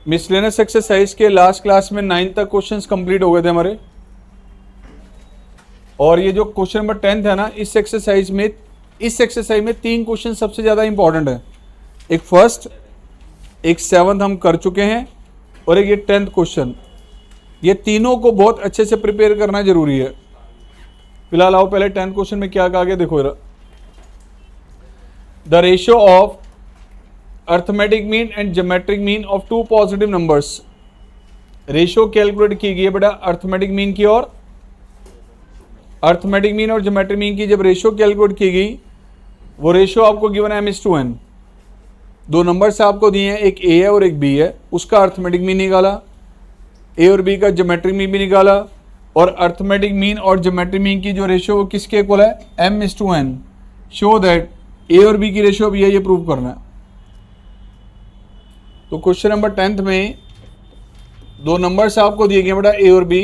Miscellaneous exercise के last class में 9 तक क्वेश्चंस कंप्लीट हो गए थे हमारे, और ये जो क्वेश्चन नंबर 10 है ना, इस एक्सरसाइज में 3 क्वेश्चन सबसे ज़्यादा इंपॉर्टेंट है। एक फर्स्ट, एक 7th हम कर चुके हैं, और एक ये 10th क्वेश्चन। ये तीनों को बहुत अच्छे से प्रिपेयर करना जरूरी है। फिलहाल आओ पहले 10th क्वेश्चन में क्या कहा गया देखो जरा। The ratio of arithmetic mean and geometric mean of two positive numbers. Ratio calculate की गई है बेटा अर्थमेटिक मीन की और ज्योमेट्रिक मीन की। जब रेशियो कैलकुलेट की गई, वो रेशियो आपको गिवन है m/n। दो नंबर्स आपको दिए हैं, एक a है और एक b है, उसका अर्थमेटिक मीन निकाला, a और b का ज्योमेट्रिक मीन भी निकाला, और अर्थमेटिक मीन और ज्योमेट्रिक मीन की जो रेशियो वो किसके इक्वल है, m/n। शो दैट a और b की रेशियो भी है, ये प्रूव करना है। तो क्वेश्चन नंबर 10th में दो नंबर्स आपको दिए गए बेटा a और b।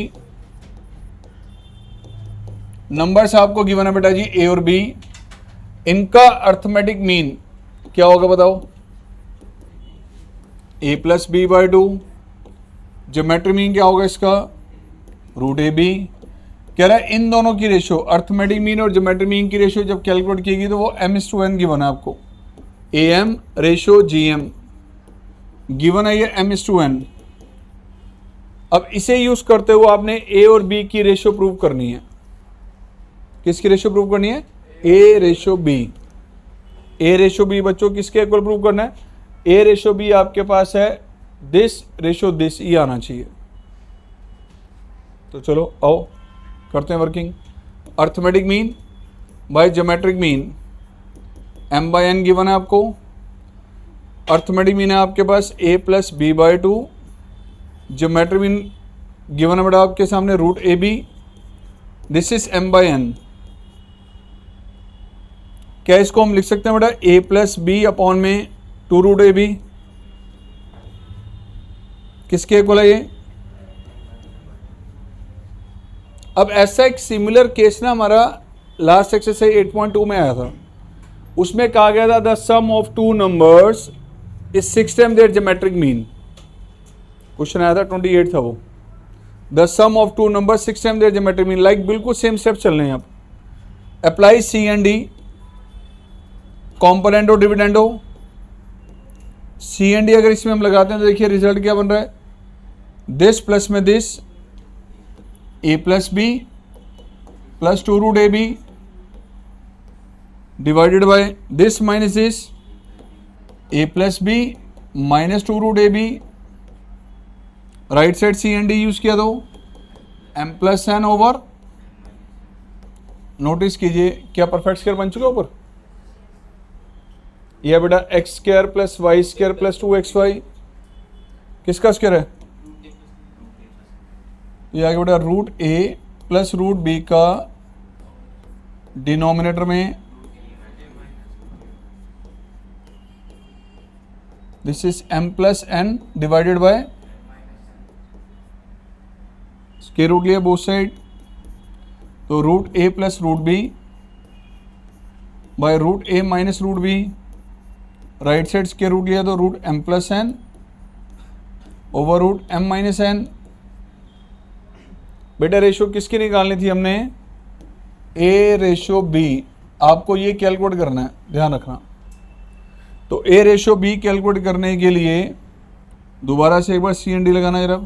नंबर्स आपको गिवन है बेटा जी a और b। इनका अर्थमेटिक मीन क्या होगा बताओ, a + b/2। ज्योमेट्रिक मीन क्या होगा इसका, √ab। कह रहा है इन दोनों की रेशियो, अर्थमेटिक मीन और ज्योमेट्रिक मीन की रेशियो जब कैलकुलेट की गई तो वो m/n गिवन है आपको। am रेशियो gm गिवन है, ये m/n। अब इसे यूज करते हुए आपने a और b की रेशियो प्रूव करनी है। किसकी रेशियो प्रूव करनी है, a/b। a/b बच्चों किसके इक्वल प्रूव करना है, a/b आपके पास है दिस, ये आना चाहिए। तो चलो आओ करते हैं working. Arithmetic mean by geometric mean, m/n given है आपको। अर्थमेटिक मीन है आपके पास a + b/2। Geometric mean given है बेटा आपके सामने √ab। This is m/n। क्या इसको हम लिख सकते हैं बेटा a + b/2√ab। किसके इक्वल है ये। अब ऐसा एक सिमिलर केस ना हमारा लास्ट एक्सरसाइज 8.2 में आया था। उसमें कहा गया था the sum of two numbers is 6 times their geometric mean. Question आया था 28 था वो। The sum of two number 6 times their geometric mean. Like बिल्कुल सेम स्टेप चल रहे हैं आप। Apply C and D, componendo dividendo. C and D अगर इसमें हम लगाते हैं तो देखिए रिजल्ट क्या बन रहा है, दिस प्लस में this, a + b + 2√ab divided by this minus this, a + b - 2√ab। Right side C and D use किया तो m+n ओवर, नोटिस कीजिए क्या परफेक्ट स्क्वायर बन चुका है ऊपर। यह बेटा x² + y² + 2xy किसका स्क्वायर है, ये आगे बेटा √a + √b का डिनोमिनेटर में, this is m+n divided by square root लिया बोथ साइड, तो √a + √b by √a - √b। Right side square root लिया तो √m+n ओवर √m - n। बेटा रेशियो किसकी निकालनी थी हमने, a/b। आपको ये कैलकुलेट करना है, ध्यान रखना। तो a/b कैलकुलेट करने के लिए दोबारा से एक बार सी एंड डी लगाना जरा।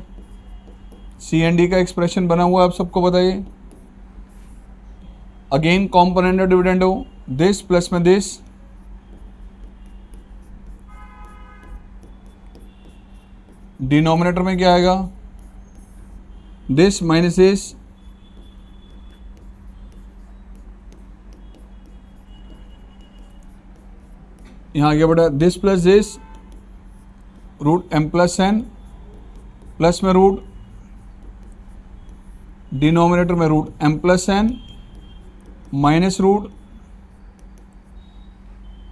सी एंड डी का एक्सप्रेशन बना हुआ है, आप सबको बताइए। Again component dividendo, this plus में दिस, डिनोमिनेटर में क्या आएगा, दिस माइनस दिस, यहाँ आ गया बेटा this plus this, √m+n plus में रूट, डिनोमिनेटर में √m+n माइनस रूट,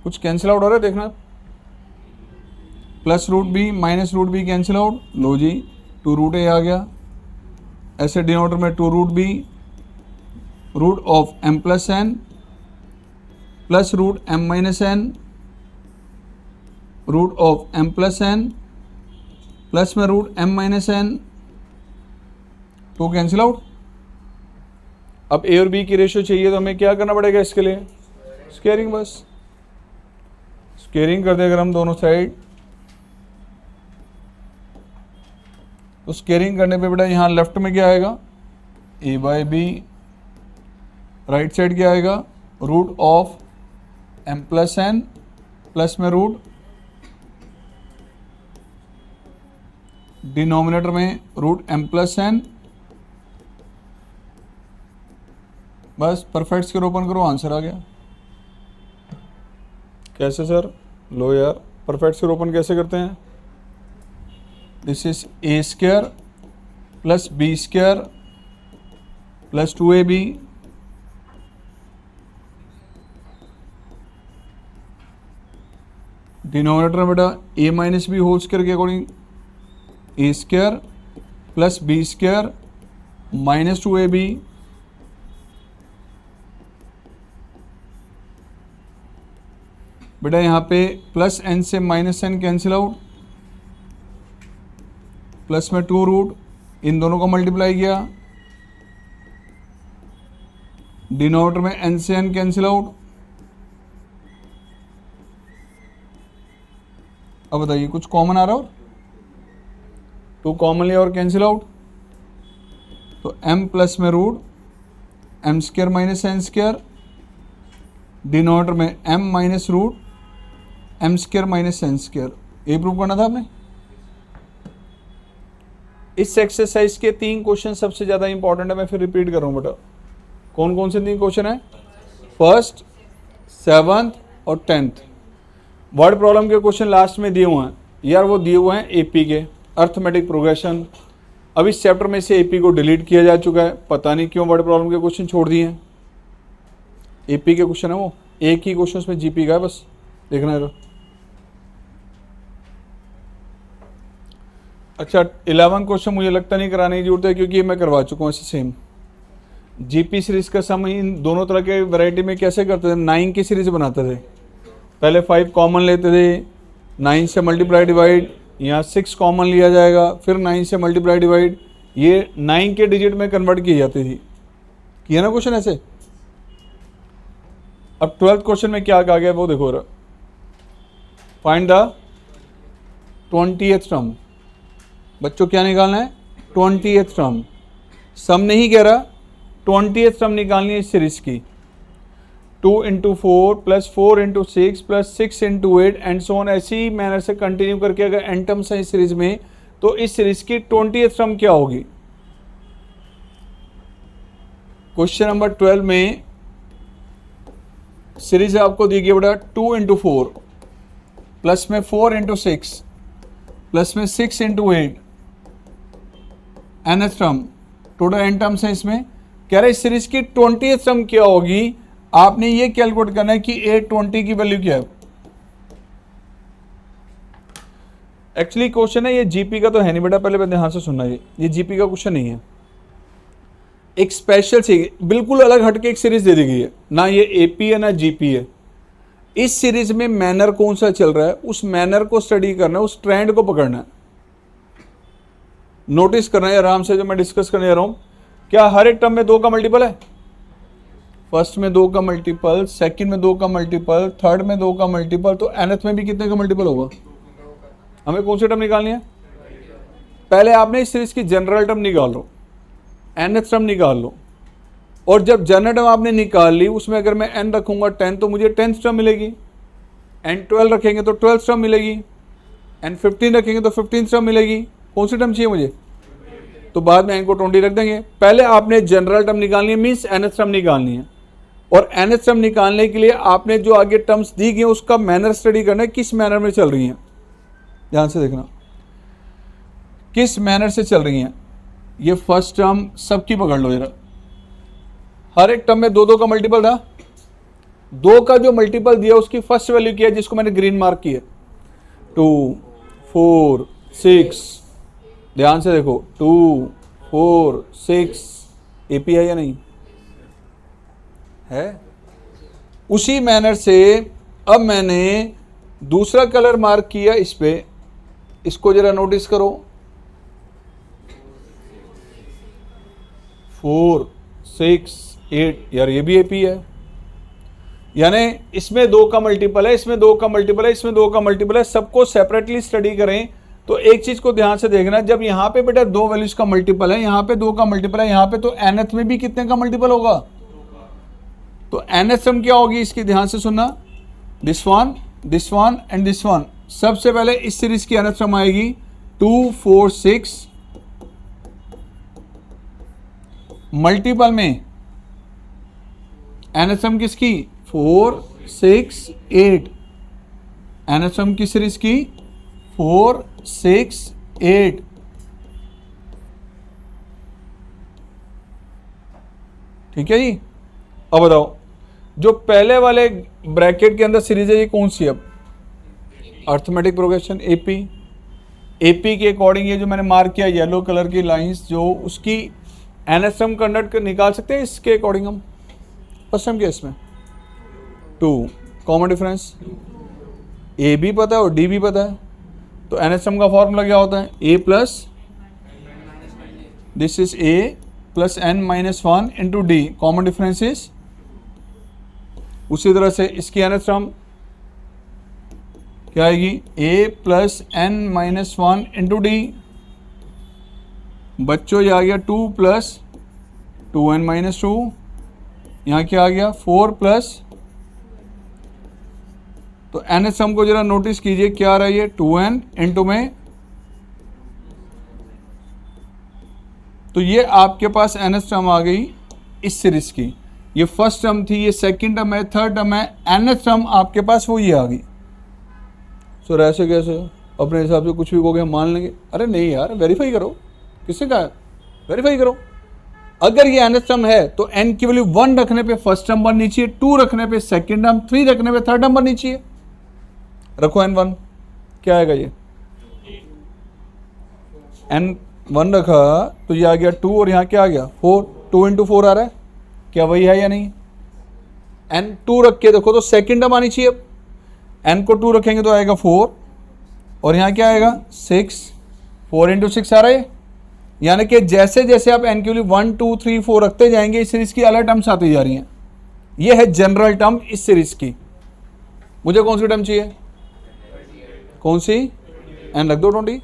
कुछ कैंसिल आउट हो रहा है देखना, plus √b minus √b cancel out, लो जी 2√a आ गया। ऐसे डिनोमिनेटर में 2√b √m+n plus √m - n √m+n plus में रूट m माइनस एन, तो कैंसिल आउट। अब a और b की रेशियो चाहिए तो हमें क्या करना पड़ेगा इसके लिए, स्क्वेयरिंग, बस स्क्वेयरिंग कर दें अगर हम दोनों साइड, तो स्क्वेयरिंग करने पे बेटा यहाँ लेफ्ट में क्या आएगा, a by B, right side क्या आएगा, root of m plus N, plus में रूट, डिनोमिनेटर में रूट m प्लस एन, बस परफेक्ट स्क्वायर ओपन करो, आंसर आ गया। कैसे सर, लो यार, परफेक्ट स्क्वायर ओपन कैसे करते हैं, this is A square plus B square plus 2ab, denominator में बेटा a minus B whole square के according A square plus B square minus 2ab, बेटा यहाँ पे प्लस n से minus n cancel out, plus में 2 रूट, इन दोनों को मल्टीप्लाई किया, डिनोमिनेटर में n से n कैंसिल आउट। अब बताइए कुछ कॉमन आ रहा हो, 2 कॉमन लिया और कैंसिल आउट, तो m प्लस में root m square minus n square, denominator में m minus root m square minus n square, ये प्रूव करना था आपने। इस एक्सरसाइज के 3 क्वेश्चन सबसे ज्यादा इंपॉर्टेंट है, मैं फिर रिपीट कर रहा हूं बेटा। कौन कौन से 3 क्वेश्चन है, फर्स्ट, 7th और 10th। वर्ड प्रॉब्लम के क्वेश्चन लास्ट में दिए हुए हैं यार, वो दिए हुए हैं एपी के, अर्थमेटिक प्रोग्रेशन। अब इस चैप्टर में से एपी को डिलीट किया जा चुका है, पता नहीं क्यों वर्ड प्रॉब्लम के क्वेश्चन छोड़ दिए हैं। एपी के क्वेश्चन है वो, एक ही क्वेश्चन उसमें जीपी का है, बस देखना है। अच्छा 11 क्वेश्चन मुझे लगता नहीं कराने की जरूरत है, क्योंकि ये मैं करवा चुका हूँ ऐसे सेम। जीपी सीरीज का सम इन दोनों तरह के वैरायटी में कैसे करते थे, 9 की सीरीज बनाते थे, पहले 5 कॉमन लेते थे, 9 से मल्टीप्लाई डिवाइड, यहाँ 6 कॉमन लिया जाएगा, फिर 9 से मल्टीप्लाई डिवाइड, ये 9 के डिजिट में कन्वर्ट की जाती थी। किया ना क्वेश्चन ऐसे। अब 12th क्वेश्चन में क्या कहा गया वो देखो, फाइंड द 20th टर्म। बच्चों क्या निकालना है, 20th टर्म। सम नहीं कह रहा, 20th टर्म निकालनी है इस सीरीज की। 2 into 4 plus 4 into 6 plus 6 into 8 and so on, ऐसी मैनर से कंटिन्यू करके अगर एन टर्म्स है इस सीरीज में, तो इस सीरीज की 20th टर्म क्या होगी। क्वेश्चन नंबर 12 में सीरीज आपको दी गई बेटा 2 इंटू 4 प्लस में 4 इंटू 6 प्लस में 6 into 8 nth term, total n terms है इसमें। कह रहा है इस सीरीज की 20th टर्म क्या होगी, आपने ये कैलकुलेट करना है कि 820 की वैल्यू क्या है। एक्चुअली क्वेश्चन है ये जीपी का तो है नहीं बेटा, पहले ध्यान से सुनना, ये जीपी का क्वेश्चन नहीं है, एक स्पेशल सी बिल्कुल अलग हटके एक सीरीज दे दी गई है, ना ये एपी है ना जीपी है। इस सीरीज में मैनर कौन सा चल रहा है, उस मैनर को स्टडी करना है, उस ट्रेंड को पकड़ना है, नोटिस करना है आराम से। जो मैं डिस्कस करने जा रहा हूं, क्या हर एक टर्म में 2 का मल्टीपल है, फर्स्ट में 2 का मल्टीपल, सेकंड में 2 का मल्टीपल, थर्ड में 2 का मल्टीपल, तो nth में भी कितने का मल्टीपल होगा। हमें कौन सी टर्म निकालनी है, पहले आपने इस सीरीज की जनरल टर्म निकाल लो, nth टर्म निकाल लो, और जब जनरल टर्म आपने निकाल ली, उसमें अगर मैं n रखूंगा 10 तो मुझे 10th टर्म मिलेगी, n 12 रखेंगे तो 12th टर्म मिलेगी, n 15 रखेंगे तो 15th टर्म मिलेगी। कौन सी टर्म चाहिए मुझे, तो बाद में n को 20 रख देंगे। पहले आपने जनरल टर्म निकालनी है, मीन्स nth टर्म निकालनी है, और nth टर्म निकालने के लिए आपने जो आगे टर्म्स दी गई उसका मैनर स्टडी करना है, किस मैनर में चल रही हैं, ध्यान से देखना किस मैनर से चल रही हैं। ये फर्स्ट टर्म सबकी पकड़ लो जरा, हर एक टर्म में 2 का मल्टीपल था, 2 का जो मल्टीपल दिया उसकी फर्स्ट वैल्यू किया, जिसको मैंने ग्रीन मार्क किया, 2 4 6, ध्यान से देखो 2 4 6, एपी है या नहीं है। उसी मैनर से अब मैंने दूसरा कलर मार्क किया इस पे, इसको जरा नोटिस करो, 4 6 8, यार ये भी एपी है, यानी इसमें 2 का मल्टीपल है, इसमें 2 का मल्टीपल है, इसमें 2 का मल्टीपल है। सबको सेपरेटली स्टडी करें तो एक चीज को ध्यान से देखना, जब यहां पे बेटा 2 वैल्यूज का मल्टीपल है, यहां पे 2 का मल्टीपल है, यहां पे तो nth में भी कितने का मल्टीपल होगा, तो nth सम क्या होगी इसकी, ध्यान से सुनना, this one and this one. सबसे पहले इस सीरीज की nth सम आएगी 2 4 6, मल्टीपल में nth सम किसकी 4 6 8, nth सम की सीरीज की 4 6 8। ठीक है जी। अब बताओ जो पहले वाले ब्रैकेट के अंदर सीरीज है ये कौन सी है, अब अर्थमेटिक प्रोग्रेशन एपी। एपी के अकॉर्डिंग ये जो मैंने मार्क किया येलो कलर की लाइंस, जो उसकी nth सम कंडक्ट निकाल सकते हैं इसके अकॉर्डिंग हम। फर्स्ट सम क्या है इसमें 2, कॉमन डिफरेंस ए भी पता है और डी भी पता है, तो nth सम का फॉर्मूला क्या होता है, a plus this is a plus n minus 1 into D, common difference is. उसी तरह से इसकी nth सम क्या आएगी, a plus n minus 1 into D. बच्चों ये आ गया 2 प्लस 2n माइनस 2, यहाँ क्या आ गया 4 प्लस, तो nth सम को जरा नोटिस कीजिए क्या आ रहा है, ये 2n इंटू में, तो ये आपके पास nth टर्म आ गई इस सीरीज की। ये फर्स्ट टर्म थी, ये सेकंड टर्म है, थर्ड टर्म है, nth टर्म आपके पास वो ये आ गई। सर ऐसे कैसे, अपने हिसाब से कुछ भी कहोगे हम मान लेंगे, अरे नहीं यार वेरीफाई करो, किससे कहा वेरीफाई करो। अगर ये nth टर्म है तो n की वैल्यू 1 रखने पे फर्स्ट टर्म बननी चाहिए, 2 रखने पे सेकंड टर्म, 3 रखने पे थर्ड टर्म बननी चाहिए। रखो n1, क्या आएगा ये n1 रखा तो ये आ गया 2 और यहाँ क्या आ गया 4, 2 इंटू 4 आ रहा है, क्या वही है या नहीं। n2 रख के देखो तो सेकंड टर्म आनी चाहिए, अब n को 2 रखेंगे तो आएगा 4 और यहाँ क्या आएगा 6, 4 इंटू 6 आ रहा है, यानी कि जैसे जैसे आप n की वैल्यू 1 2 3 4 रखते जाएंगे इस सीरीज की अलग टर्म्स आती जा रही हैं। ये है जनरल टर्म इस सीरीज की। मुझे कौन सी टर्म चाहिए, कौन सी, n रख दो 20,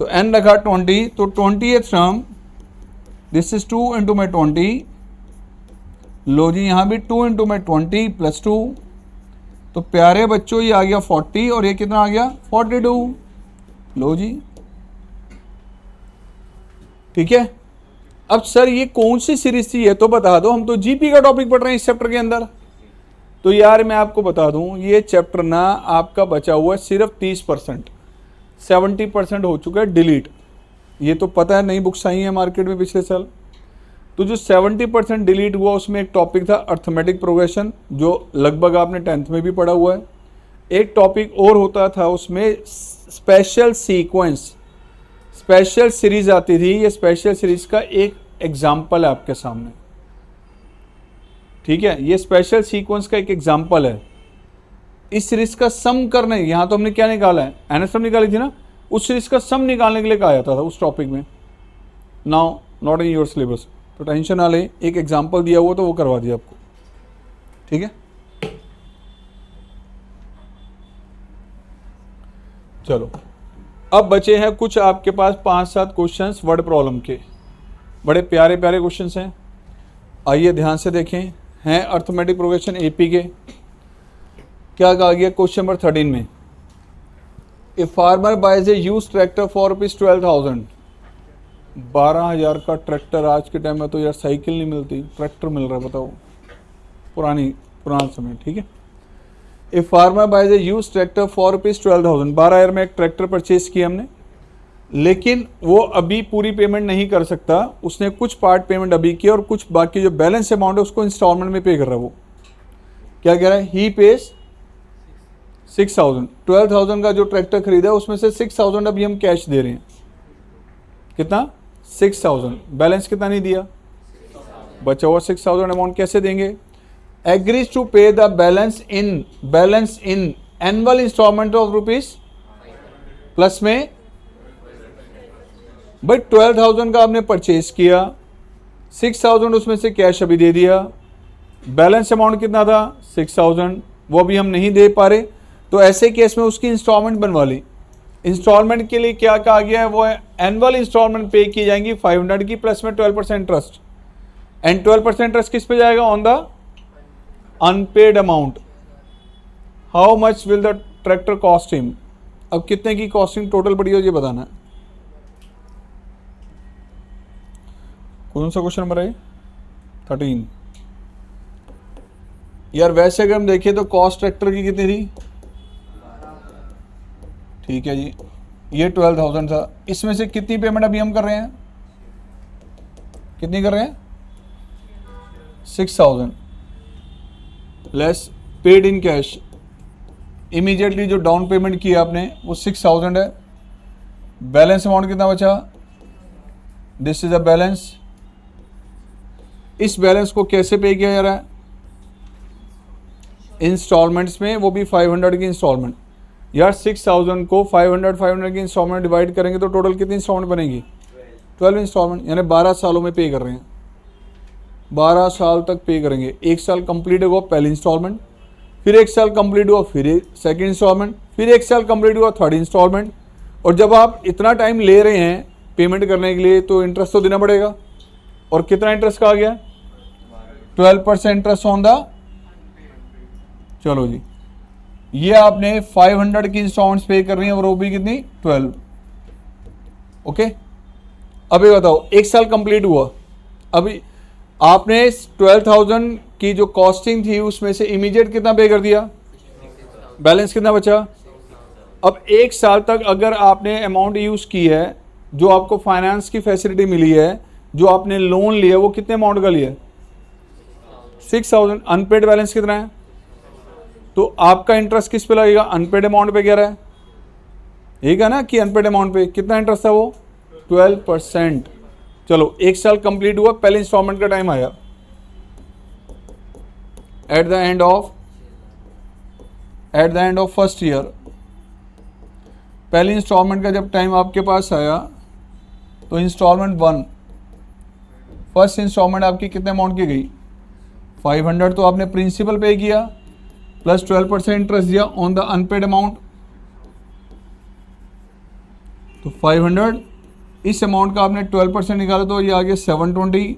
तो n रखा 20, तो 20th term this is 2 into में 20, लो जी यहाँ भी 2 इंटू में 20 प्लस 2, तो प्यारे बच्चों ये आ गया 40 और ये कितना आ गया 42, लो जी। ठीक है, अब सर ये कौन सी सीरीज थी ये तो बता दो, हम तो जीपी का टॉपिक पढ़ रहे हैं इस चैप्टर के अंदर। तो यार मैं आपको बता दूं ये चैप्टर ना आपका बचा हुआ है सिर्फ 30%, 70% हो चुका है डिलीट। ये तो पता है नई बुक्स आई हैं मार्केट में पिछले साल, तो जो 70% डिलीट हुआ उसमें एक टॉपिक था अर्थमेटिक प्रोग्रेशन, जो लगभग आपने 10th में भी पढ़ा हुआ है। एक टॉपिक और होता था उसमें स्पेशल सीक्वेंस, स्पेशल सीरीज आती थी, ये स्पेशल सीरीज का एक एग्जाम्पल है आपके सामने। ठीक है, ये स्पेशल सीक्वेंस का एक एग्जाम्पल है। इस सीरीज का सम करने, यहाँ तो हमने क्या निकाला है nth सम निकाली थी ना, उस सीरीज का सम निकालने के लिए कहा जाता था उस टॉपिक में। Now not in your syllabus, तो टेंशन ना ले, एक एग्जाम्पल दिया हुआ तो वो करवा दिया आपको। ठीक है, चलो अब बचे हैं कुछ आपके पास 5-7 क्वेश्चंस वर्ड प्रॉब्लम के, बड़े प्यारे प्यारे क्वेश्चंस हैं। आइए ध्यान से देखें, हैं अर्थमेटिक प्रोग्रेशन एपी के। क्या कहा गया क्वेश्चन नंबर 13 में, a farmer buys a use tractor for ₹12,000। 12,000 का ट्रैक्टर आज के टाइम में तो यार साइकिल नहीं मिलती, ट्रैक्टर मिल रहा है, बताओ पुराना समय। ठीक है, a farmer buys a use tractor for ₹12,000। 12,000 में एक ट्रैक्टर परचेज किया हमने, लेकिन वो अभी पूरी पेमेंट नहीं कर सकता, उसने कुछ पार्ट पेमेंट अभी किया और कुछ बाकी जो बैलेंस अमाउंट है उसको इंस्टॉलमेंट में पे कर रहा है। वो क्या कह रहा है, ही पेज 6,000। 12,000 का जो ट्रैक्टर खरीदा उसमें से 6,000 अभी हम कैश दे रहे हैं। कितना, 6,000। बैलेंस कितना नहीं दिया, बचा हुआ 6,000 अमाउंट कैसे देंगे। Agrees to pay the balance in annual installment of plus में भाई 12,000 का आपने परचेज किया, 6,000 उसमें से कैश अभी दे दिया, बैलेंस अमाउंट कितना था 6,000, वो भी हम नहीं दे पा रहे, तो ऐसे केस में उसकी इंस्टॉलमेंट बनवा ली। इंस्टॉलमेंट के लिए क्या कहा गया है, वो है एनुअल इंस्टॉलमेंट पे की जाएंगी 500 की, प्लस में 12% इंटरेस्ट, एंड 12% इंटरेस्ट किस पे जाएगा, on the unpaid amount. How much will the tractor cost him, अब कितने की कॉस्टिंग टोटल पड़ी हो ये बताना है। कौन सा क्वेश्चन नंबर है 13 यार। वैसे अगर हम देखें तो कॉस्ट ट्रैक्टर की कितनी थी, ठीक है जी, ये 12,000 था, इसमें से कितनी पेमेंट अभी हम कर रहे हैं, कितनी कर रहे हैं 6,000 less paid in cash. Immediately जो डाउन पेमेंट किया आपने वो 6,000 है, बैलेंस अमाउंट कितना बचा, दिस इज अ बैलेंस। इस बैलेंस को कैसे पे किया जा रहा है, इंस्टॉलमेंट्स में, वो भी 500 की इंस्टॉलमेंट। यार 6,000 को 500 की इंस्टॉलमेंट डिवाइड करेंगे तो टोटल कितनी इंस्टॉलमेंट बनेगी, 12 इंस्टॉलमेंट, यानी 12 सालों में पे कर रहे हैं, 12 साल तक पे करेंगे। 1 साल कंप्लीट हुआ पहली इंस्टॉलमेंट, फिर 1 साल कंप्लीट हुआ फिर सेकेंड इंस्टॉलमेंट, फिर 1 साल कंप्लीट हुआ थर्ड इंस्टॉलमेंट। और जब आप इतना टाइम ले रहे हैं पेमेंट करने के लिए तो इंटरेस्ट तो देना पड़ेगा, और कितना इंटरेस्ट कहा गया, 12% इंटरेस्ट ऑन द, चलो जी, ये आपने 500 की इंस्टॉलमेंट्स पे करनी है और वो भी कितनी 12, ओके। अभी बताओ 1 साल कंप्लीट हुआ, अभी आपने 12,000 की जो कॉस्टिंग थी उसमें से इमीडिएट कितना पे कर दिया, बैलेंस कितना बचा। अब 1 साल तक अगर आपने अमाउंट यूज की है, जो आपको फाइनेंस की फैसिलिटी मिली है, जो आपने लोन लिया, वो कितने अमाउंट का लिया, 6,000, अनपेड बैलेंस कितना है, तो आपका इंटरेस्ट किस पे लगेगा, अनपेड अमाउंट पे कह रहा है, ठीक है ना, कि अनपेड अमाउंट पे कितना इंटरेस्ट था, वो 12%। चलो 1 साल कंप्लीट हुआ, पहले इंस्टॉलमेंट का टाइम आया, eight the end of first year, पहली इंस्टॉलमेंट का जब टाइम आपके पास आया तो इंस्टॉलमेंट 1, फर्स्ट इंस्टॉलमेंट आपकी कितने अमाउंट की गई, 500, तो आपने प्रिंसिपल पे किया प्लस 12% इंटरेस्ट दिया ऑन द अनपेड अमाउंट, तो 500, इस अमाउंट का आपने 12% निकाला तो ये आ गया 720।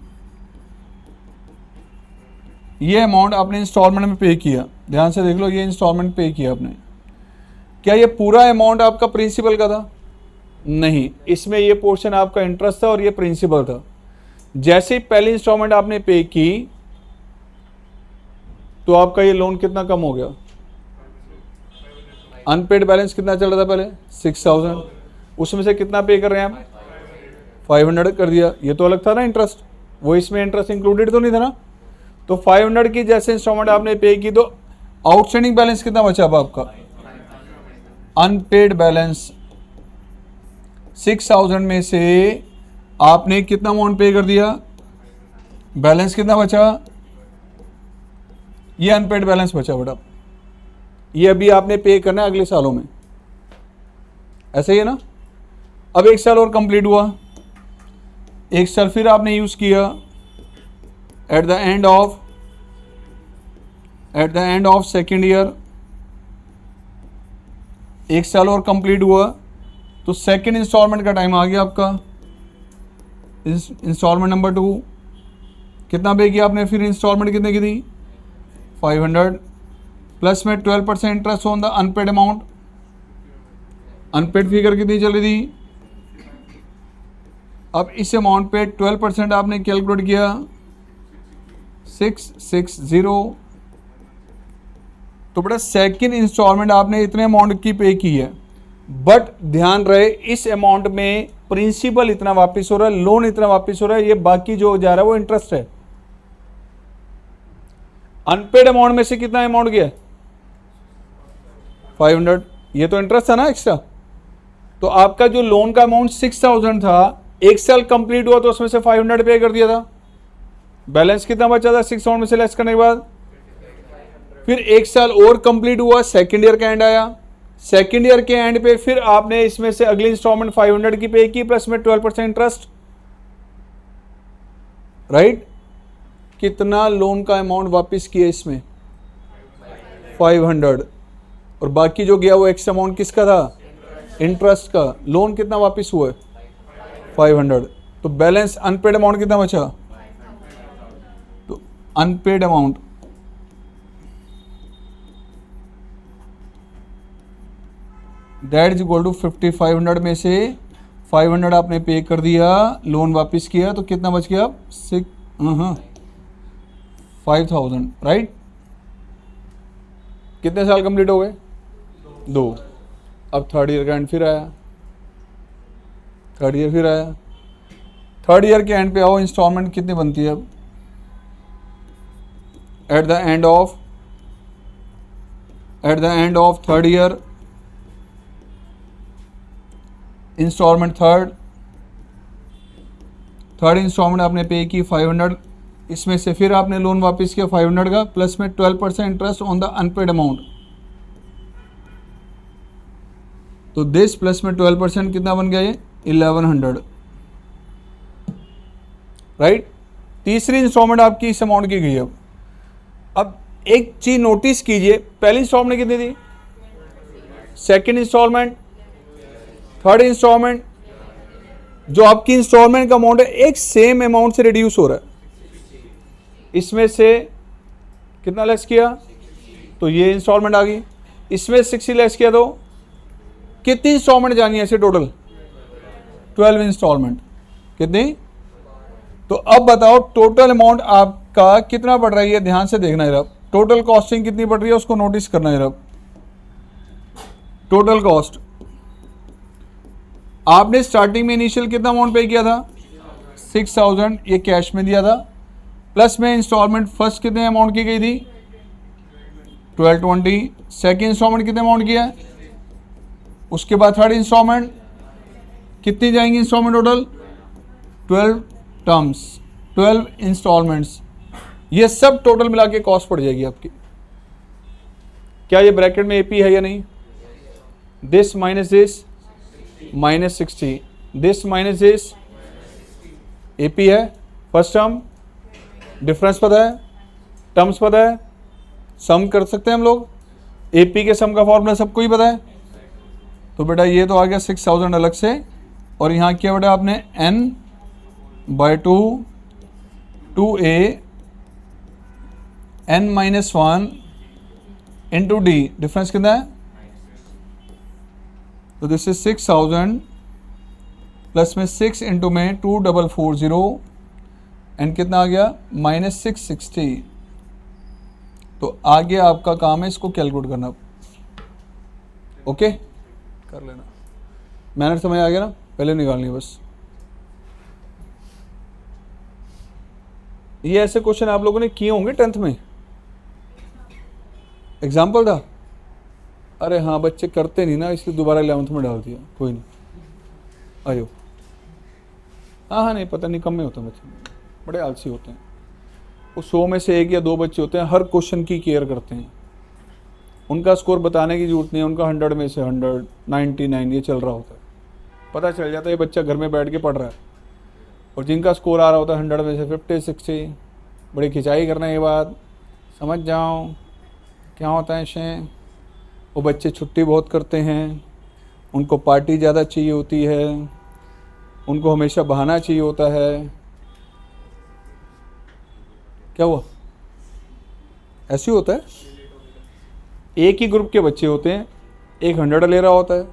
ये अमाउंट आपने इंस्टॉलमेंट में पे किया, ध्यान से देख लो, ये इंस्टॉलमेंट पे किया आपने। क्या ये पूरा अमाउंट आपका प्रिंसिपल का था, नहीं, इसमें ये पोर्शन आपका इंटरेस्ट था और ये प्रिंसिपल था। जैसे ही पहली इंस्टॉलमेंट आपने पे की तो आपका ये लोन कितना कम हो गया, अनपेड बैलेंस कितना चल रहा था पहले 6,000, उसमें से कितना पे कर रहे हैं आप, 500 कर दिया, ये तो अलग था ना इंटरेस्ट, वो इसमें इंटरेस्ट इंक्लूडेड तो नहीं था ना। तो 500 की जैसे इंस्टॉलमेंट आपने पे की तो आउटस्टैंडिंग बैलेंस कितना बचा अब आपका, अनपेड बैलेंस 6,000 में से आपने कितना अमाउंट पे कर दिया, बैलेंस कितना बचा, ये अनपेड बैलेंस बचा बेटा, ये अभी आपने पे करना है अगले सालों में, ऐसे ही है ना। अब 1 साल और कंप्लीट हुआ, 1 साल फिर आपने यूज किया, eight the end of second year 1 साल और कंप्लीट हुआ तो सेकेंड इंस्टॉलमेंट का टाइम आ गया आपका, इंस्टॉलमेंट नंबर 2, कितना पे किया आपने, फिर इंस्टॉलमेंट कितने की थी 500, प्लस में 12% interest on the unpaid amount, unpaid figure कितनी चल रही थी। अब इस अमाउंट पे 12% आपने कैलकुलेट किया 660, तो बेटा सेकेंड इंस्टॉलमेंट आपने इतने अमाउंट की पे की है, बट ध्यान रहे इस अमाउंट में प्रिंसिपल इतना वापस हो रहा है, लोन इतना वापस हो रहा है, ये बाकी जो जा रहा है वो इंटरेस्ट है। अनपेड अमाउंट में से कितना अमाउंट गया 500, ये तो इंटरेस्ट था ना एक्स्ट्रा। तो आपका जो लोन का अमाउंट 6,000 था, 1 साल कंप्लीट हुआ तो उसमें से 500 पे कर दिया था, बैलेंस कितना बचा था 6,000 में से लेस करने के बाद। फिर 1 साल और कंप्लीट हुआ, सेकेंड ईयर का एंड आया, सेकेंड ईयर के एंड पे फिर आपने इसमें से अगली इंस्टॉलमेंट 500 की पे की प्लस में 12% इंटरेस्ट, राइट। कितना लोन का अमाउंट वापस किया इसमें 500, और बाकी जो गया वो एक्स्ट्रा अमाउंट किसका था, इंटरेस्ट का। लोन कितना वापस हुआ है 500, तो बैलेंस अनपेड अमाउंट कितना बचा, तो unpaid amount that is equal to 5500 में से 500 आपने पे कर दिया, लोन वापस किया, तो कितना बच गया 5000, राइट। कितने साल कंप्लीट हो गए 2। अब थर्ड ईयर का एंड फिर आया, थर्ड ईयर फिर आया, थर्ड ईयर के एंड पे आओ, इंस्टॉलमेंट कितनी बनती है अब at the end of third year, instalment third instalment आपने पे की 500, इसमें से फिर आपने लोन वापस किया 500 का प्लस में 12% interest on the unpaid amount, तो दिस प्लस में 12% कितना बन गया ये 1100, राइट। तीसरी इंस्टॉलमेंट आपकी इस अमाउंट की गई। अब एक चीज नोटिस कीजिए, पहली इंस्टॉलमेंट कितनी थी, सेकंड इंस्टॉलमेंट, थर्ड इंस्टॉलमेंट, जो आपकी इंस्टॉलमेंट का अमाउंट है एक सेम अमाउंट से रिड्यूस हो रहा है। इसमें से कितना लेस किया, तो ये इंस्टॉलमेंट आ गई, इसमें 60 लेस किया, तो कितनी इंस्टॉलमेंट जानी है ऐसे टोटल 12 इंस्टॉलमेंट, कितनी। तो अब बताओ टोटल अमाउंट आपका कितना पड़ रही है, ध्यान से देखना है, टोटल कॉस्टिंग कितनी पड़ रही है उसको नोटिस करना है। टोटल कॉस्ट आपने स्टार्टिंग में इनिशियल कितना अमाउंट पे किया था 6000, ये कैश में दिया था, प्लस में इंस्टॉलमेंट फर्स्ट कितने अमाउंट की गई थी 1220, सेकेंड इंस्टॉलमेंट कितने अमाउंट किया है, उसके बाद थर्ड इंस्टॉलमेंट कितनी जाएंगी इंस्टॉलमेंट टोटल 12 टर्म्स 12 इंस्टॉलमेंट्स, ये सब टोटल मिला के कॉस्ट पड़ जाएगी आपकी। क्या ये ब्रैकेट में एपी है या नहीं, this minus this minus 60, this minus this AP है, फर्स्ट टर्म, डिफरेंस पता है, टर्म्स पता है, सम कर सकते हैं हम लोग, एपी के सम का फॉर्मूला सबको ही पता है। तो बेटा ये तो आ गया 6000 अलग से, और यहाँ किया बेटा आपने n/2 2a n-1 into D, difference कितना है, तो दिस इज 6000 प्लस में 6 इंटू में 2440 एंड कितना आ गया -660। तो आगे आपका काम है इसको कैलकुलेट करना, ओके कर लेना, मैंने समझ आ गया ना, पहले निकालनी है बस। ये ऐसे क्वेश्चन आप लोगों ने किए होंगे 10th में, एग्जाम्पल था। अरे हाँ बच्चे करते नहीं ना, इसलिए दोबारा 11th में डाल दिया, कोई नहीं आयो। हाँ नहीं पता नहीं, कम में होते हैं बच्चे, बड़े आलसी होते हैं। वो 100 में से 1 या 2 बच्चे होते हैं हर क्वेश्चन की केयर करते हैं, उनका स्कोर बताने की जरूरत नहीं है, उनका 100 में से 100 99 ये चल रहा होता है, पता चल जाता है ये बच्चा घर में बैठ के पढ़ रहा है। और जिनका स्कोर आ रहा होता है 100 में से 50 60, बड़ी खिंचाई करना है, ये बात समझ जाओ क्या होता है इसे। वो बच्चे छुट्टी बहुत करते हैं, उनको पार्टी ज़्यादा चाहिए होती है, उनको हमेशा बहाना चाहिए होता है। क्या हुआ, ऐसे ही होता है। एक ही ग्रुप के बच्चे होते हैं, एक 100 ले रहा होता है,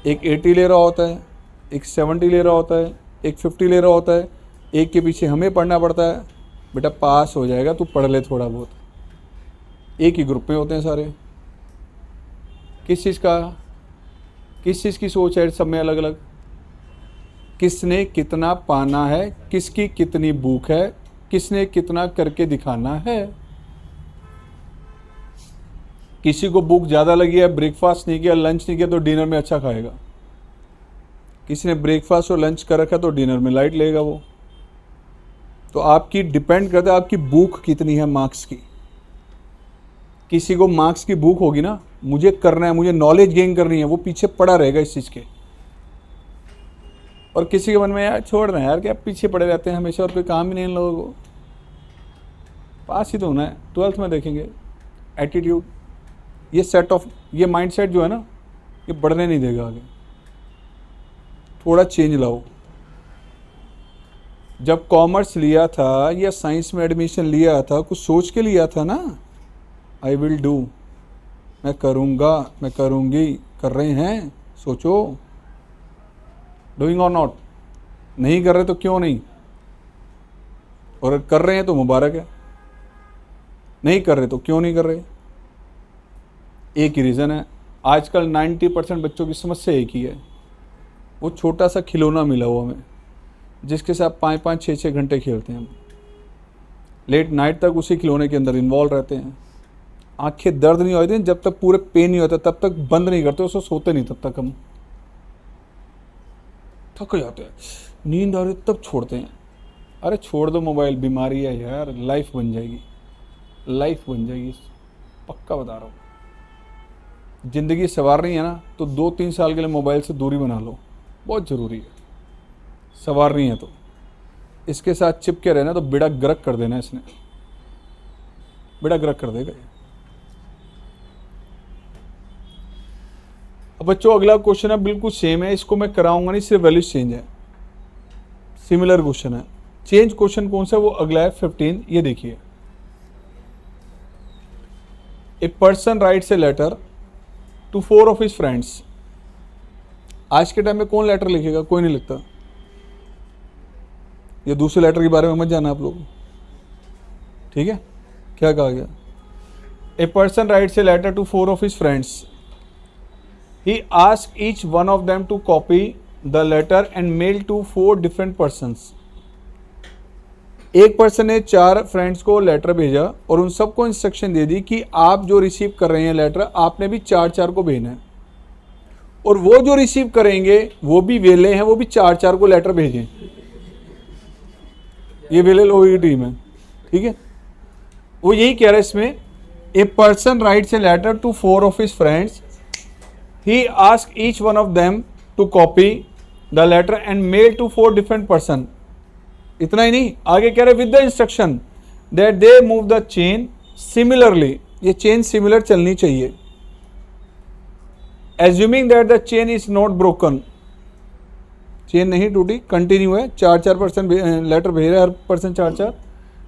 एक 80 ले रहा होता है, एक 70 ले रहा होता है, एक 50 ले रहा होता है, एक के पीछे हमें पढ़ना पड़ता है। बेटा पास हो जाएगा, तू पढ़ ले थोड़ा बहुत। एक ही ग्रुप में होते हैं सारे। किस चीज़ की सोच है सब में अलग अलग, किसने कितना पाना है, किसकी कितनी भूख है, किसने कितना करके दिखाना है। किसी को भूख ज़्यादा लगी है, ब्रेकफास्ट नहीं किया, लंच नहीं किया, तो डिनर में अच्छा खाएगा। किसी ने ब्रेकफास्ट और लंच कर रखा तो डिनर में लाइट लेगा वो। तो आपकी डिपेंड करता है आपकी भूख कितनी है मार्क्स की। किसी को मार्क्स की भूख होगी ना मुझे करना है, मुझे नॉलेज गेन करनी है, वो पीछे पड़ा रहेगा इस चीज़ के। और किसी के मन में यार छोड़ रहे हैं यार, क्या पीछे पड़े रहते हैं हमेशा और कोई काम ही नहीं इन लोगों को, पास ही तो होना है। 12th में देखेंगे एटीट्यूड, ये सेट ऑफ, ये माइंडसेट जो है ना, ये बढ़ने नहीं देगा आगे। थोड़ा चेंज लाओ। जब कॉमर्स लिया था या साइंस में एडमिशन लिया था, कुछ सोच के लिया था ना, आई विल डू, मैं करूँगा, मैं करूँगी, कर रहे हैं, सोचो। डूइंग और नॉट, नहीं कर रहे तो क्यों नहीं, और कर रहे हैं तो मुबारक है, नहीं कर रहे तो क्यों नहीं कर रहे। एक ही रीज़न है, आजकल 90% बच्चों की समस्या एक ही है, वो छोटा सा खिलौना मिला हुआ हमें, जिसके साथ 5-5, 6-6 घंटे खेलते हैं हम, लेट नाइट तक उसी खिलौने के अंदर इन्वॉल्व रहते हैं। आंखें दर्द नहीं होती जब तक पूरे पेन नहीं होता, तब तक बंद नहीं करते, उसको सोते नहीं तब तक हम, थक जाते हैं, नींद आ रही तब छोड़ते हैं। अरे छोड़ दो मोबाइल, बीमारी है यार, लाइफ बन जाएगी, लाइफ बन जाएगी, पक्का बता रहा हूँ। ज़िंदगी संवारनी है ना, तो 2-3 साल के लिए मोबाइल से दूरी बना लो, बहुत ज़रूरी है। संवारनी है तो इसके साथ चिपके रहना, तो बेड़ा गर्क कर देना, इसने बेड़ा गर्क कर देगा। अब बच्चों अगला क्वेश्चन है, बिल्कुल सेम है, इसको मैं कराऊंगा नहीं, सिर्फ वैल्यू चेंज है, सिमिलर क्वेश्चन है। चेंज क्वेश्चन कौन सा, वो अगला है 15। ये देखिए, a person writes a letter to 4 of his friends. आज के टाइम में कौन लेटर लिखेगा, कोई नहीं लिखता। ये दूसरे लेटर के बारे में मत जाना आप लोग, ठीक है। क्या कहा गया, a person writes a letter to 4 of his friends, he asked each one of them to copy the letter and mail to 4 different persons। एक पर्सन ने 4 फ्रेंड्स को लेटर भेजा और उन सबको इंस्ट्रक्शन दे दी कि आप जो रिसीव कर रहे हैं लेटर, आपने भी 4-4 को भेजना है, और वो जो रिसीव करेंगे वो भी वेले हैं, वो भी 4-4 को लेटर भेजें। ये वेले लोगों की टीम है, ठीक है। वो यही कह रहा है इसमें, a person writes a letter to 4 of his friends, he asked each one of them to copy the letter and mail to 4 different person। इतना ही नहीं, आगे कह रहे with the instruction that they move the chain similarly। ये chain similar चलनी चाहिए, assuming that the chain is not broken। Chain नहीं टूटी, कंटिन्यू है, 4-4 पर्सन लेटर भेज रहे, हर पर्सन 4-4।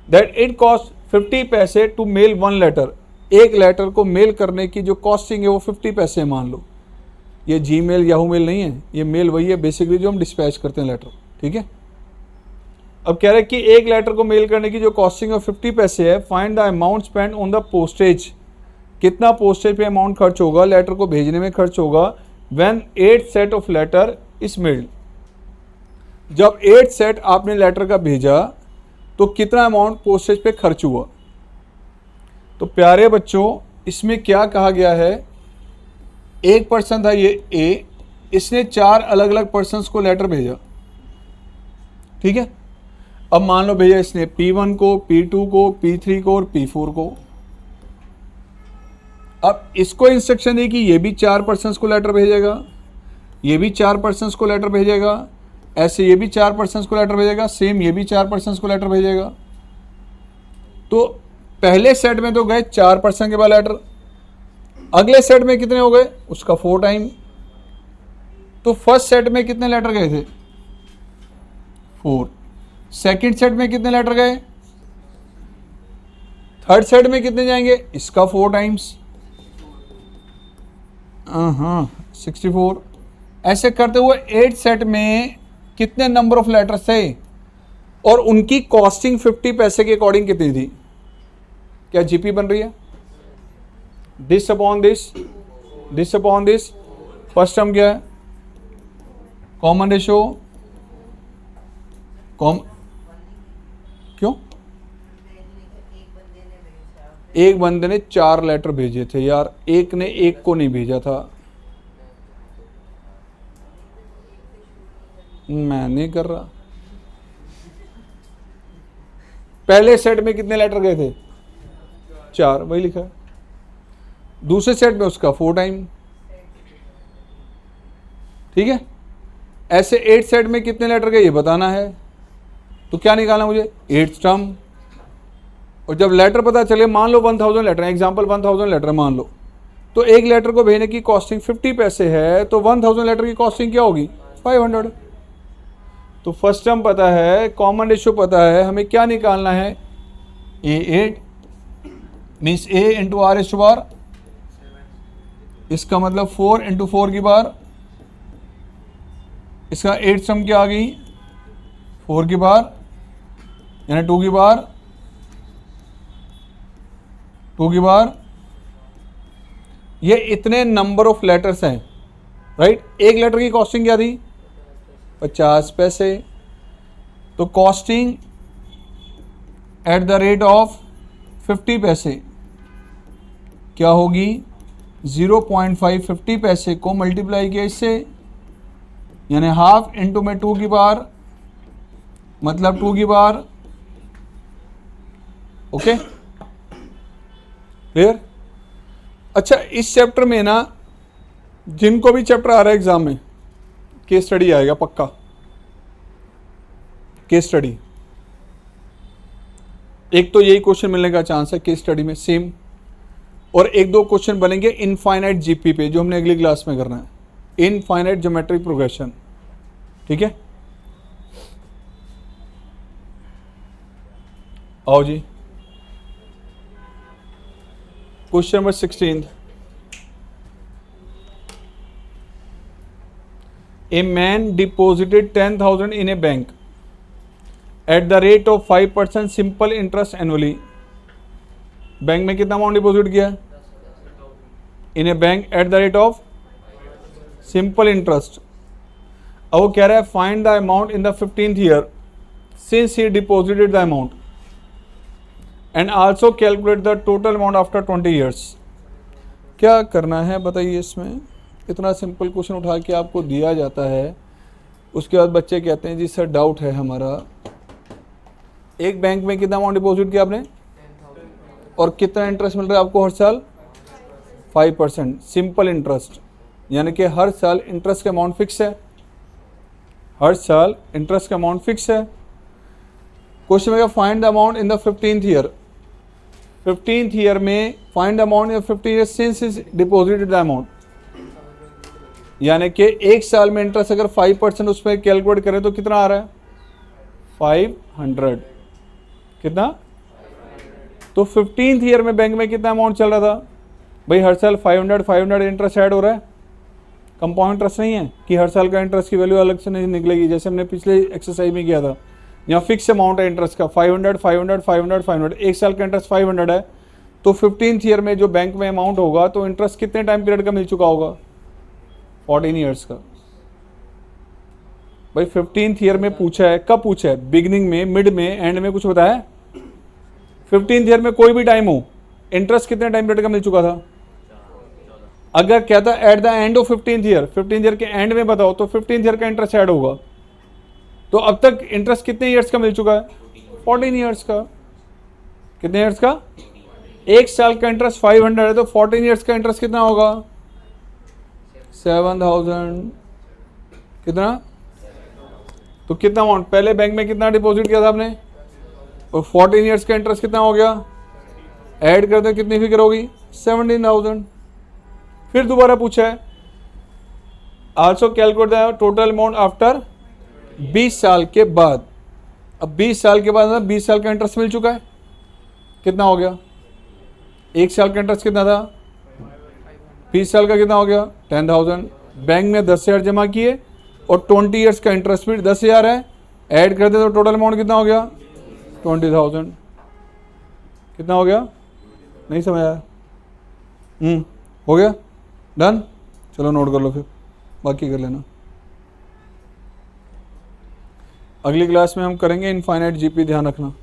that it cost 50 पैसे टू मेल 1 लेटर। एक लेटर को मेल करने की जो कॉस्टिंग है वो 50 पैसे मान लो। ये जीमेल याहू मेल नहीं है, ये मेल वही है बेसिकली जो हम डिस्पैच करते हैं लेटर, ठीक है। अब कह रहे हैं कि एक लेटर को मेल करने की जो कॉस्टिंग है 50 पैसे है। Find the amount spend on the postage, कितना पोस्टेज पे अमाउंट खर्च होगा, लेटर को भेजने में खर्च होगा। When 8 set of letter is mailed, जब 8 सेट आपने लेटर का भेजा तो कितना अमाउंट पोस्टेज पे खर्च हुआ। तो प्यारे बच्चों, इसमें क्या कहा गया है, एक पर्सन था ये ए, इसने 4 अलग अलग पर्सन्स को लेटर भेजा, ठीक है। अब मान लो भेजा इसने P1 को, P2 को, P3 को और P4 को। अब इसको इंस्ट्रक्शन दी कि ये भी 4 पर्सन्स को लेटर भेजेगा, ये भी 4 पर्सन्स को लेटर भेजेगा, ऐसे ये भी 4 पर्सन्स को लेटर भेजेगा, सेम ये भी 4 पर्सन्स को लेटर भेजेगा। तो पहले सेट में तो गए 4 पर्सन के बाद लेटर, अगले सेट में कितने हो गए, उसका 4 टाइम। तो फर्स्ट सेट में कितने लेटर गए थे, 4। सेकंड सेट में कितने लेटर गए, थर्ड सेट में कितने जाएंगे, इसका 4 टाइम्स, हाँ 64। ऐसे करते हुए 8 सेट में कितने नंबर ऑफ लेटर्स थे और उनकी कॉस्टिंग 50 पैसे के अकॉर्डिंग कितनी थी। क्या जीपी बन रही है, this upon this, this upon this. First term क्या है, कॉमन रेशो, क्यों, एक बंदे ने 4 लेटर भेजे थे यार, एक ने एक को नहीं भेजा था। मैं नहीं कर रहा। पहले सेट में कितने लेटर गए थे, 4, वही लिखा है। दूसरे सेट में उसका 4 टाइम, ठीक है। ऐसे 8 सेट में कितने लेटर गए ये बताना है, तो क्या निकालना मुझे 8th टर्म। और जब लेटर पता चले, मान लो 1000 लेटर, एग्जाम्पल 1000 लेटर मान लो, तो एक लेटर को भेजने की कॉस्टिंग 50 पैसे है, तो 1000 लेटर की कॉस्टिंग क्या होगी 500। तो फर्स्ट टर्म पता है, कॉमन रेशियो पता है, हमें क्या निकालना है A8 means A into R S bar, इसका मतलब 4 इंटू 4 की बार, इसका 8 टर्म क्या आ गई 4 की बार, यानी 2 की बार, 2 की बार। ये इतने नंबर ऑफ लेटर्स हैं, राइट। एक लेटर की कॉस्टिंग क्या थी 50 पैसे, तो costing eight the rate of 50 पैसे क्या होगी 0.550 पैसे को मल्टीप्लाई किया इससे, यानी हाफ इंटू में 2 की बार, मतलब 2 की बार। Okay clear. अच्छा, इस चैप्टर में ना, जिनको भी चैप्टर आ रहा है एग्जाम में, केस स्टडी आएगा पक्का, केस स्टडी। एक तो यही क्वेश्चन मिलने का चांस है केस स्टडी में सेम, और एक दो क्वेश्चन बनेंगे इनफाइनाइट जीपी पे, जो हमने अगली क्लास में करना है, इनफाइनाइट ज्योमेट्रिक प्रोग्रेशन, ठीक है। आओ जी, question number 16। A man deposited 10,000 in a bank at the rate of 5% simple interest annually. Bank में कितना अमाउंट डिपॉजिट किया in a bank at the rate of simple interest. अब वो कह रहा है find the amount in the 15th year since he deposited the amount and also calculate the total amount after 20 years. क्या करना है बताइए इसमें। इतना सिंपल क्वेश्चन उठा के आपको दिया जाता है, उसके बाद बच्चे कहते हैं जी सर डाउट है हमारा, एक बैंक में कितना अमाउंट डिपॉजिट किया आपने और कितना इंटरेस्ट मिल रहा है आपको हर साल 5% सिंपल इंटरेस्ट, यानी कि हर साल इंटरेस्ट का अमाउंट फिक्स है, हर साल इंटरेस्ट का अमाउंट फिक्स है। क्वेश्चन में find the amount in the 15th year, 15th year में find the amount in 15 year since is deposited the amount, यानी कि एक साल में इंटरेस्ट अगर 5% उसमें कैलकुलेट करें तो कितना आ रहा है 500, कितना। तो 15th ईयर में बैंक में कितना अमाउंट चल रहा था भाई, हर साल 500 इंटरेस्ट ऐड हो रहा है, कंपाउंड इंटरेस्ट नहीं है कि हर साल का इंटरेस्ट की वैल्यू अलग से नहीं निकलेगी, जैसे हमने पिछले एक्सरसाइज में किया था। यहाँ फिक्स अमाउंट है इंटरेस्ट का 500, एक साल का इंटरेस्ट 500 है, तो 15th ईयर में जो बैंक में अमाउंट होगा तो इंटरेस्ट कितने टाइम पीरियड का मिल चुका होगा 14 ईयर्स का। भाई 15th ईयर में पूछा है, कब पूछा है, बिगिनिंग में, मिड में, एंड में, कुछ बताया 15th ईयर में कोई भी टाइम हो इंटरेस्ट कितने टाइम पीरियड का मिल चुका था। अगर कहता eight the end of 15th year, 15th year के एंड में बताओ तो 15th ईयर का इंटरेस्ट ऐड होगा, तो अब तक इंटरेस्ट कितने ईयर्स का मिल चुका है 14 ईयर्स का। कितने ईयर्स का, एक साल का इंटरेस्ट 500 है, तो 14 ईयर्स का इंटरेस्ट कितना होगा 7000, कितना। तो कितना अमाउंट पहले बैंक में कितना डिपॉजिट किया था आपने, और 14 ईयर्स का इंटरेस्ट कितना हो गया, ऐड करते हैं कितनी फिगर होगी 17,000। फिर दोबारा पूछा है also calculate the total amount after 20 साल के बाद। अब 20 साल के बाद 20 साल का इंटरेस्ट मिल चुका है, कितना हो गया, एक साल का इंटरेस्ट कितना था 20 साल का कितना हो गया 10,000। बैंक में 10,000 जमा किए और 20 ईयर्स का इंटरेस्ट भी 10,000 है, ऐड कर दे तो टोटल अमाउंट कितना हो गया 20,000। कितना हो गया, नहीं समझ आया, हो गया डन। चलो नोट कर लो, फिर बाकी कर लेना। अगली क्लास में हम करेंगे इनफाइनाइट जीपी, ध्यान रखना।